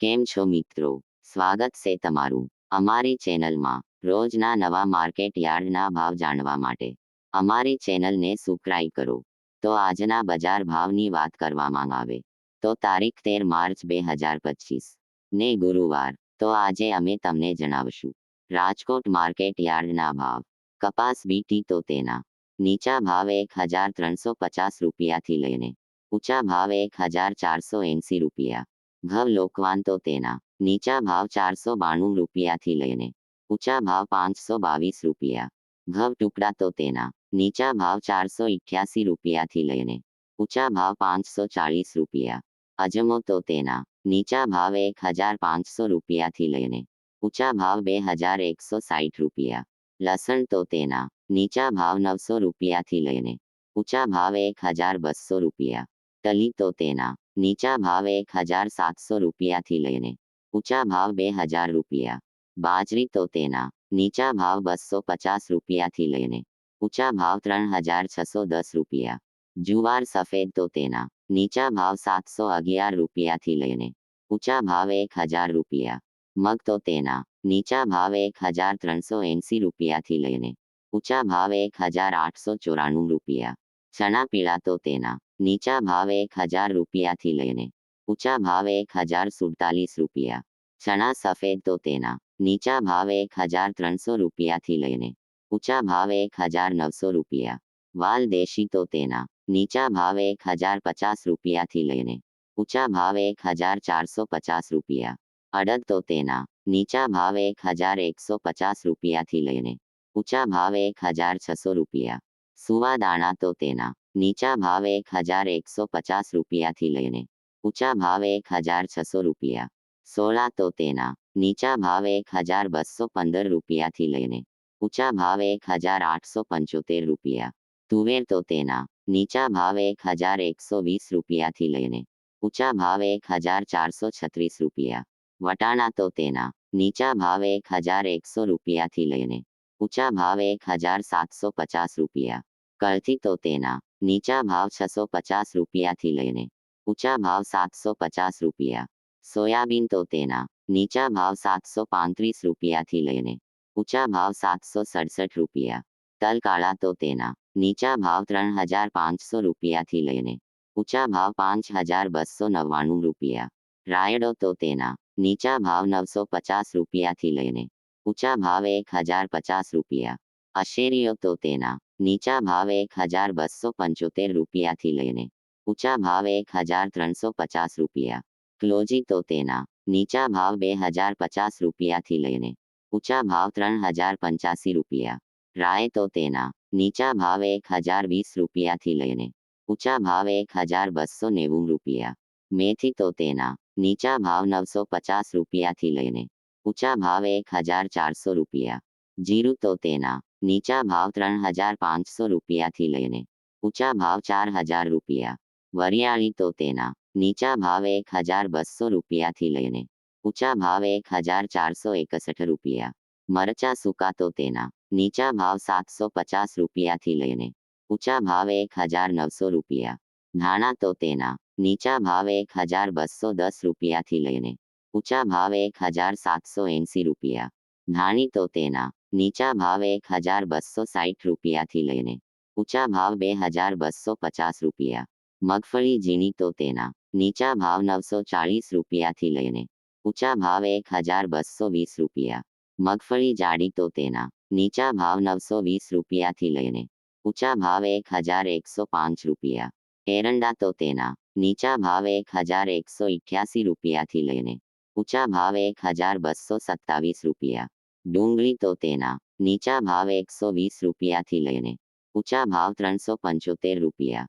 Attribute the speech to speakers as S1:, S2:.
S1: કેમ છો મિત્રો? સ્વાગત છે તમારું અમારી ચેનલમાં. રોજના નવા માર્કેટ યાર્ડના ભાવ જાણવા માટે અમારી ચેનલને સબસ્ક્રાઇબ કરો. તો આજના બજાર ભાવની વાત કરવામાં આવે તો તારીખ 13 માર્ચ 2025 ને ગુરુવાર. તો આજે અમે તમને જણાવશું રાજકોટ માર્કેટ યાર્ડના ભાવ. કપાસ બીટી તો તેના નીચા ભાવ 1350 રૂપિયાથી લઈને ઊંચા ભાવ 1480 રૂપિયા. ઘઉં લોકવાન તો તેના નીચા ભાવ 492 રૂપિયાથી લઈને ઊંચા ભાવ 522 રૂપિયા. ઘઉં ટુકડા તો તેના નીચા ભાવ 488 રૂપિયાથી લઈને ઊંચા ભાવ 540 રૂપિયા. અજમો તો તેના નીચા ભાવ 1500 રૂપિયાથી લઈને ઊંચા ભાવ 2160 રૂપિયા. લસણ તો તેના નીચા ભાવ 900 રૂપિયાથી લઈને ઊંચા ભાવ 1200 રૂપિયા. તલી તો તેના નીચા ભાવ 1700 રૂપિયાથી લઈને ઊંચા ભાવ 2000 રૂપિયા. બાજરી તો તેના નીચા ભાવ 250 રૂપિયાથી લઈને ઊંચા ભાવ 3610 રૂપિયા. જુવાર સફેદ તો તેના નીચા ભાવ 711 રૂપિયાથી લઈને ઊંચા ભાવ 1000 રૂપિયા. મગ તો તેના નીચા ભાવ 1380 રૂપિયાથી લઈને ઊંચા ભાવ 1894 રૂપિયા. ચણા પીળા તો તેના નીચા ભાવ 1000 રૂપિયાથી લઈને ઊંચા ભાવ 1047 રૂપિયા. ચણા સફેદ તો તેના નીચા ભાવ 1300 રૂપિયાથી લઈને ઊંચા ભાવ 1900 રૂપિયા. વાલ દેશી તો તેના નીચા ભાવ 1050 રૂપિયાથી લઈને ઊંચા ભાવ 1450 રૂપિયા. અડદ તો તેના નીચા ભાવ 1150 રૂપિયાથી લઈને ઊંચા ભાવ 1600 રૂપિયા. સુવા દાણા તો તેના નીચા ભાવ 1150 રૂપિયાથી લઈને ઊંચા ભાવ 1600 રૂપિયા. સોલા તો તેના નીચા ભાવ 1215 રૂપિયાથી લઈને ઊંચા ભાવ 1875 રૂપિયા. તુવેર તો તેના નીચા ભાવ 1120 રૂપિયાથી લઈને ઊંચા ભાવ 1436 રૂપિયા. વટાણા તો તેના નીચા ભાવ 1100 રૂપિયાથી લઈને ઊંચા ભાવ 1750 રૂપિયા. કળથી તો તેના નીચા ભાવ 650 રૂપિયાથી લઈને ઊંચા ભાવ 750 રૂપિયા. સોયાબીન તો તેના નીચા ભાવ 735 રૂપિયાથી લઈને ઊંચા ભાવ 767 રૂપિયા. તલ કાળા તો તેના નીચા ભાવ 3500 રૂપિયાથી લઈને ઊંચા ભાવ 5299 રૂપિયા. રાયડો તો તેના નીચા ભાવ 950 રૂપિયાથી લઈને ઊંચા ભાવ 1050 રૂપિયા. અશેરીઓ તો તેના નીચા ભાવ 1275 રૂપિયાથી લઈને ઊંચા ભાવ 1350 રૂપિયા. ક્લોજી તો તેના નીચા ભાવ 2050 રૂપિયાથી લઈને ઊંચા ભાવ 3085 રૂપિયા. રાય તો તેના નીચા ભાવ 1020 રૂપિયાથી લઈને ઊંચા ભાવ 1290 રૂપિયા. મેથી તો તેના નીચા ભાવ 950 રૂપિયાથી લઈને ઊંચા ભાવ 1400 રૂપિયા. જીરું તો તેના નીચા ભાવ 3500 રૂપિયાથી લઈને ઊંચા ભાવ 4000 રૂપિયા. વરિયાળી તો તેના નીચા ભાવ 1200 રૂપિયાથી લઈને ઊંચા ભાવ 1461 રૂપિયા. મરચા સૂકા તો તેના નીચા ભાવ 750 રૂપિયાથી લઈને ઊંચા ભાવ 1900 રૂપિયા. ધાણા તો તેના નીચા ભાવ 1210 રૂપિયાથી લઈને ઊંચા ભાવ 1780 રૂપિયા. ધાણી તો તેના નીચા ભાવ 1260 રૂપિયાથી લઈને ઊંચા ભાવ 2250 રૂપિયા. મગફળી ઝીણી તો તેના નીચા ભાવ 940 રૂપિયાથી લઈને ઊંચા ભાવ 1220 રૂપિયા. મગફળી જાડી તો તેના નીચા ભાવ 920 રૂપિયાથી લઈને ઊંચા ભાવ 1105 રૂપિયા. એરંડા તો તેના નીચા ભાવ 1188 રૂપિયાથી લઈને ઊંચા ભાવ 1227 રૂપિયા. ડુંગળી તો તેના નીચા ભાવ 120 રૂપિયાથી લઈને ઊંચા ભાવ 375 રૂપિયા.